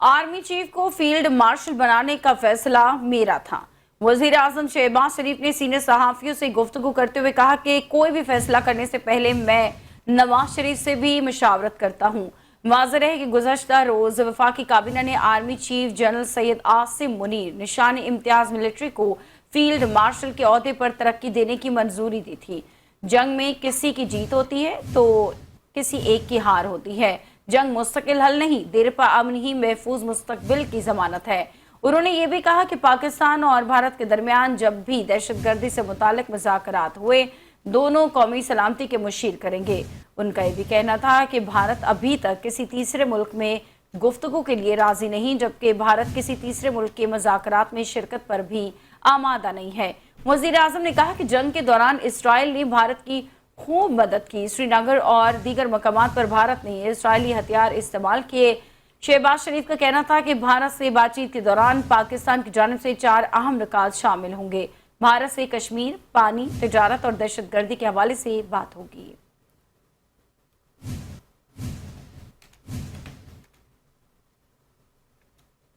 Army chief को field marshal बनाने का फैसला मेरा था। वजीर आजम शहबाज शरीफ ने सीनियर सहाफियों से गुफ्तगू करते हुए कहा कि कोई भी फैसला करने से पहले मैं नवाज शरीफ से भी मशावरत करता हूँ। वाज़ेह है कि गुज़श्ता रोज वफाकी काबीना ने army chief general Syed Asim Munir निशान इम्तियाज मिलिट्री को फील्ड मार्शल के ओहदे पर तरक्की देने की मंजूरी दी थी। जंग में किसी की जीत होती है तो किसी एक की हार होती है। जंग मुस्तकिल हल नहीं, देरपा अमन ही महफूज मुस्तकबिल की जमानत है। उन्होंने ये भी कहा कि पाकिस्तान और भारत के दरमियान जब भी दहशतगर्दी से मुतालिक मुज़ाकरात हुए, दोनों कौमी सलामती के मुशीर करेंगे। उनका ये भी कहना था कि भारत अभी तक किसी तीसरे मुल्क में गुफ्तगू के लिए राजी नहीं, जबकि भारत किसी तीसरे मुल्क के मुज़ाकरात में शिरकत पर भी आमादा नहीं है। वज़ीर आज़म ने कहा कि जंग के दौरान इसराइल ने भारत की खूब मदद की। श्रीनगर और दीगर मकामात पर भारत ने इसराइली हथियार इस्तेमाल किए। शहबाज शरीफ का कहना था कि भारत से बातचीत के दौरान पाकिस्तान की जानिब से 4 अहम नुकात शामिल होंगे। भारत से कश्मीर, पानी, तिजारत और दहशतगर्दी के हवाले से बात होगी।